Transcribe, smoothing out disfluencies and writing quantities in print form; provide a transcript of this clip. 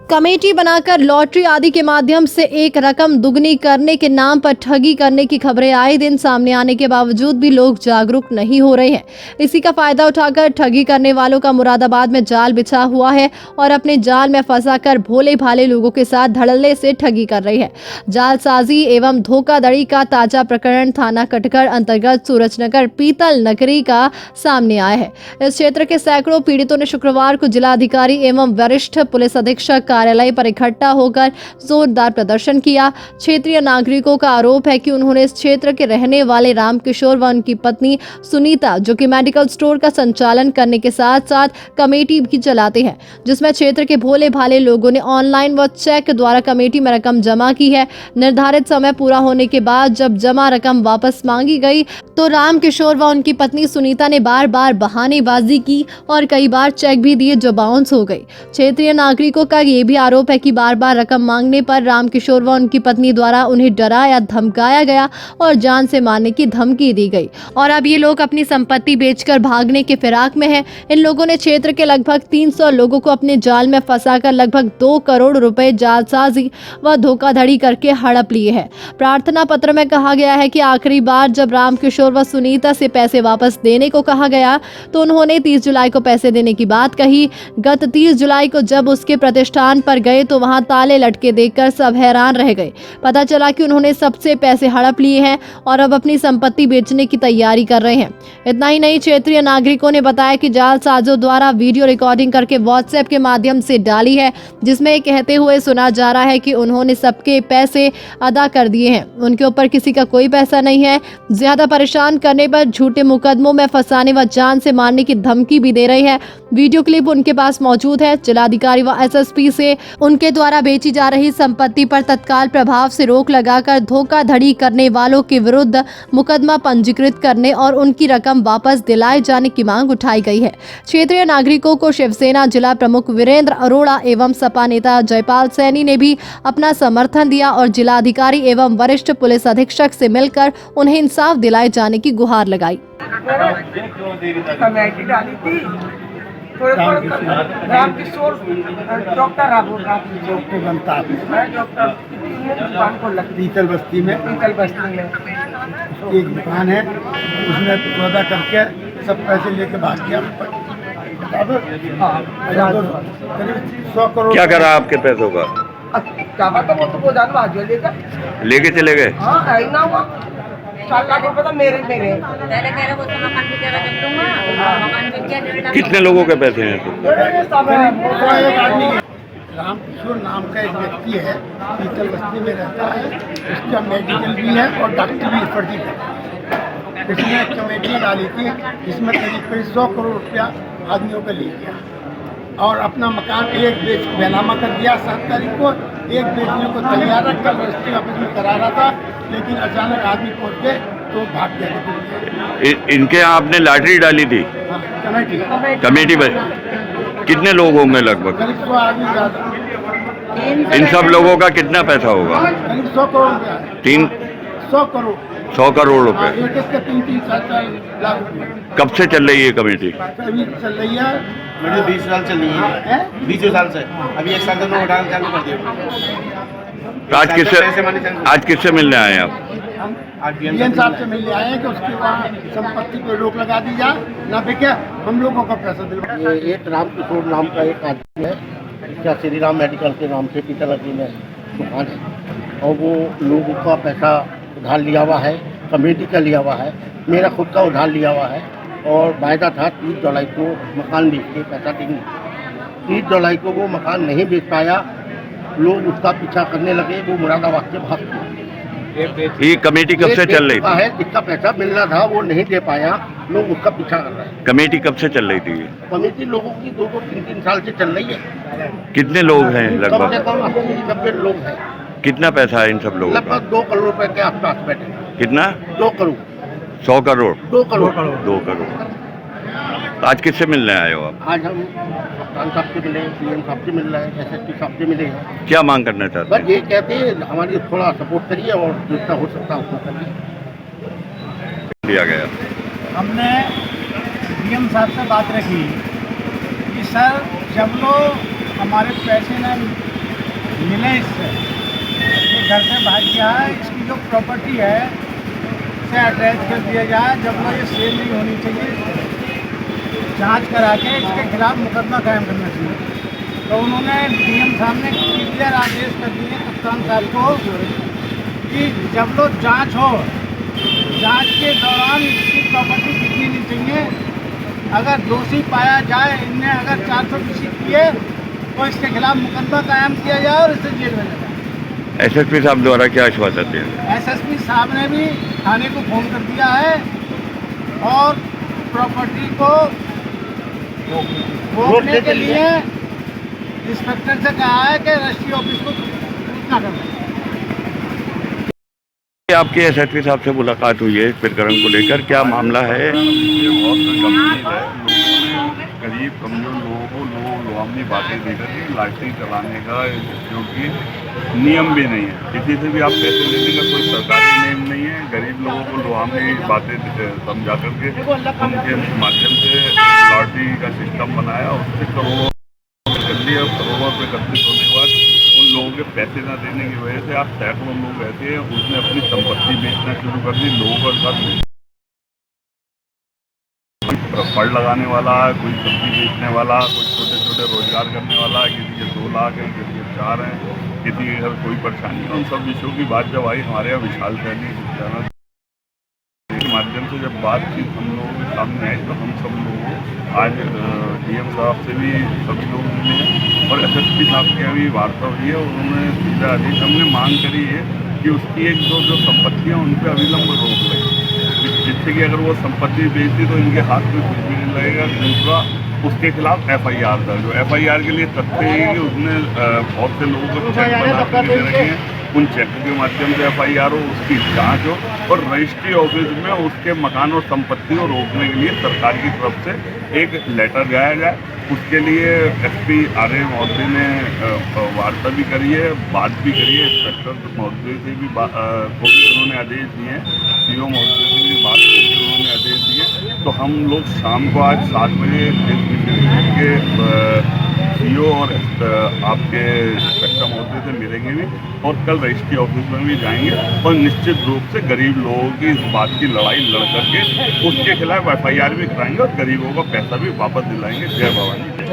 Committee बनाकर lottery आदि के माध्यम से एक रकम दुगनी करने के नाम पर ठगी करने की खबरें आए दिन सामने आने के बावजूद भी लोग जागरूक नहीं हो रहे हैं। इसी का फायदा उठाकर ठगी करने वालों का मुरादाबाद में जाल बिछा हुआ है और अपने जाल में फंसाकर भोले भाले लोगों के साथ धड़ल्ले से ठगी कर रही है। जालसाजी एवं धोखाधड़ी का ताजा प्रकरण थाना कटघर अंतर्गत सूरजनगर पीतल नगरी का सामने आया है। इस क्षेत्र के सैकड़ों पीड़ितों ने शुक्रवार को जिलाधिकारी एवं वरिष्ठ पुलिस अधीक्षक कार्यालय पर इकट्ठा होकर जोरदार प्रदर्शन किया। क्षेत्रीय नागरिकों का आरोप है कि उन्होंने इस क्षेत्र के रहने वाले रामकिशोर व उनकी पत्नी सुनीता, जो कि मेडिकल स्टोर का संचालन करने के साथ साथ कमेटी भी चलाते हैं, जिसमें क्षेत्र के भोले भाले लोगों ने ऑनलाइन व चेक द्वारा कमेटी में रकम जमा की है। निर्धारित समय पूरा होने के बाद जब जमा रकम वापस मांगी गई तो रामकिशोर व उनकी पत्नी सुनीता ने बार बार बहानेबाजी की और कई बार चेक भी दिए जो बाउंस हो गए। क्षेत्रीय नागरिकों का ये भी आरोप है कि बार बार रकम मांगने पर रामकिशोर व उनकी पत्नी द्वारा उन्हें डराया धमकाया गया और जान से मारने की धमकी दी गई और अब ये लोग अपनी संपत्ति बेचकर भागने के फिराक में हैं। इन लोगों ने क्षेत्र के लगभग 300 लोगों को अपने जाल में फंसाकर लगभग 2 करोड़ रुपए जालसाजी व धोखाधड़ी करके हड़प लिए हैं। प्रार्थना पत्र में कहा गया है कि आखिरी बार जब रामकिशोर व सुनीता से पैसे वापस देने को कहा गया तो उन्होंने 30 जुलाई को पैसे देने की बात कही। गत 30 जुलाई को जब उसके प्रतिष्ठान पर गए तो वहां ताले लटके देखकर सब हैरान रह गए। पता चला कि उन्होंने सबसे पैसे हड़प लिए हैं और अब अपनी संपत्ति बेचने की तैयारी कर रहे हैं। इतना ही नहीं, क्षेत्रीय नागरिकों ने बताया कि जालसाजों द्वारा वीडियो रिकॉर्डिंग करके व्हाट्सएप के माध्यम से डाली है, जिसमें कहते हुए सुना जा रहा है कि उन्होंने सबके पैसे अदा कर दिए हैं, उनके ऊपर किसी का कोई पैसा नहीं है। ज्यादा परेशान करने पर झूठे मुकदमों में फंसाने व जान से मारने की धमकी भी दे रही है। वीडियो क्लिप उनके पास मौजूद है। जिलाधिकारी व एसएसपी से उनके द्वारा बेची जा रही संपत्ति पर तत्काल प्रभाव से रोक लगाकर धोखाधड़ी करने वालों के विरुद्ध मुकदमा पंजीकृत करने और उनकी रकम वापस दिलाए जाने की मांग उठाई गई है। क्षेत्रीय नागरिकों को शिवसेना जिला प्रमुख वीरेंद्र अरोड़ा एवं सपा नेता जयपाल सैनी ने भी अपना समर्थन दिया और जिलाधिकारी एवं वरिष्ठ पुलिस अधीक्षक से मिलकर उन्हें इंसाफ दिलाए जाने की गुहार लगाई। कमेटी डाली थी रामकिशोर डॉक्टर बनता पीतल बस्ती में एक दुकान है, उसमें सौदा करके सब पैसे लेके भाग गया। करीब 100 करोड़। क्या करा आपके पैसों का? क्या बात है, वो तो गोदान भाग लेके चले गए। हाँ, है ना हुआ 4 लाख रुपए तो मेरे कितने लोगों के पैसे हैं? रामकिशोर नाम का एक व्यक्ति है, पीतल बस्ती में रहता है, उसका मेडिकल भी है और डॉक्टर भी फर्जी है। उसने एक कमेटी डाली थी जिसमें करीब 100 करोड़ रुपया आदमियों को ले गया और अपना मकान एक बेच बैनामा कर दिया। 7 तारीख को एक बेचने को तैयार रखा, रजिस्ट्री ऑफिस में करा रहा था, लेकिन अचानक आदमी पहुंच गए तो भाग गया। इनके यहाँ आपने लॉटरी डाली थी? हाँ, कमेटी में कितने लोग होंगे लगभग? करीब 100 आदमी ज़्यादा। इन सब लोगों का कितना पैसा होगा? करीब 100 करोड़ रुपया। 100 करोड़। 100 करोड़ रुपए। एक के 3-3, 4-4 लाख रुपये। कब से चल रही है कमेटी? अभी चल रही है, मुझे 20 साल चल रही है। 20 साल से अभी 1 साल से मैं उठाना चालू कर दिया। तो आज किससे मिलने आए आप? हम डीएम साहब से मिलने आए हैं कि उसके वहाँ संपत्ति पे रोक लगा दी जाए, ना बिके, हम लोगों का पैसा दिलवा। ये एक रामकिशोर नाम का एक आदमी है, क्या श्री राम मेडिकल के नाम से पीतल नगरी में दुकान है और वो लोगों का पैसा उधार लिया हुआ है, कमेटी का लिया हुआ है, मेरा खुद का उधार लिया हुआ है और वायदा था 30 जुलाई को मकान बेच के पैसा देंगे। 30 जुलाई को वो मकान नहीं बेच पाया, लोग उसका पीछा करने लगे, वो मुरादाबाद से भाग गए। ये कमेटी कब से चल रही थी? जिसका पैसा मिलना था वो नहीं दे पाया, लोग उसका पीछा कर रहे हैं। कमेटी कब से चल रही थी? कमेटी लोगों की 2-3 साल से चल रही है। कितने लोग हैं कम से लगभग? कम 80-90 लोग हैं। कितना पैसा है इन सब लोगों का? लगभग 2 करोड़ रुपए के आसपास बैठे। कितना? 2 करोड़। 100 करोड़? 2 करोड़। 2 करोड़। तो आज किससे मिलने आए हो आप? आज हम कप्तान साहब से मिले, डीएम साहब से मिल रहे हैं, एसएसपी साहब से मिले हैं। क्या मांग करना चाहते बस हैं? ये कहते हैं हमारी थोड़ा सपोर्ट करिए और जितना हो सकता है उतना करिए। दिया गया। हमने डीएम साहब से बात रखी कि सर जब लोग हमारे पैसे न मिले इससे, ये घर से भाग गया है, इसकी जो प्रॉपर्टी है इसे अटैच कर दिया जाए। जब वो ये सेल नहीं होनी चाहिए, जांच करा के इसके खिलाफ मुकदमा कायम करना चाहिए। तो उन्होंने डीएम साहब ने क्लियर आदेश कर दिए कप्तान साहब को कि जब लोग जांच हो, जांच के दौरान इसकी प्रॉपर्टी बिकनी नहीं चाहिए। अगर दोषी पाया जाए, इनने अगर 420 किए तो इसके खिलाफ मुकदमा कायम किया जाए और इसे जेल में लगाए। एसएसपी साहब द्वारा क्या आश्वासन दिया? एसएसपी साहब ने भी थाने को फोन कर दिया है और प्रॉपर्टी को रोकने के लिए इंस्पेक्टर से कहा है कि रजिस्ट्री ऑफिस को सूचना करना। आपके एसएसपी साहब से मुलाकात हुई है इस प्रकरण को लेकर, क्या मामला है? ये बहुत गंभीर है। लोगों ने गरीब कमजोर लोगों को लुभावनी बातें देकर के लाइसेंस चलाने का जो कि नियम भी नहीं है। किसी से भी आप पैसे लेने का कोई सरकारी नियम नहीं है। गरीब लोगों को लुभावनी बातें समझा करके उनके माध्यम से लॉटरी का सिस्टम बनाया, उससे करोड़ों कर लिया। करोड़ों रुपये एकत्रित होने के बाद उन लोगों के पैसे न देने की वजह से आप सैकड़ों लोग रहते हैं, उसने अपनी संपत्ति बेचना शुरू कर दी। लोगों के साथ फल लगाने वाला है, कोई सब्जी बेचने वाला, कोई छोटे छोटे रोजगार करने वाला है, किसी के 2 लाख है, किसी के 4 हैं, किसी के घर कोई परेशानी है। उन सब विषयों की बात जब आई हमारे यहाँ विशाल सैनी के माध्यम से जब बातचीत हम लोगों के सामने आई, तो हम सब लोग आज डीएम साहब से भी सभी लोग मिले और एसएसपी साहब की अभी वार्ता हुई है। उन्होंने सीधा आदेश हमने मांग करी है कि उसकी एक दो जो संपत्तियाँ उन पर अविलंब रोक लगे, जिससे कि अगर वो संपत्ति बेचती तो इनके हाथ में कुछ भी नहीं लगेगा। दूसरा, उसके खिलाफ एफआईआर दर्ज हो। एफआईआर के लिए तथ्य है कि उसने बहुत से लोगों को चेक बना कर दे रखे हैं, उन चेक के माध्यम से एफआईआर हो, उसकी जांच हो और रजिस्ट्री ऑफिस में उसके मकान और संपत्ति को रोकने के लिए सरकार की तरफ से एक लेटर दिया जाए। उसके लिए एसपी आर्य महोदय ने वार्ता भी करी है, बात भी करी है। इंस्पेक्टर महोदय से भी को भी उन्होंने आदेश दिए हैं, सीओ महोदय से भी बात करके उन्होंने आदेश दिए। तो हम लोग शाम को आज 7 बजे के सीओ और आपके इंस्पेक्टर महोदय से मिलेंगे भी और कल रजिस्ट्री ऑफिस में भी जाएंगे और निश्चित रूप से गरीब लोगों की इस बात की लड़ाई लड़ करके उसके खिलाफ एफआईआर भी कराएंगे और गरीबों का पैसा भी वापस दिलाएंगे। जय भवानी।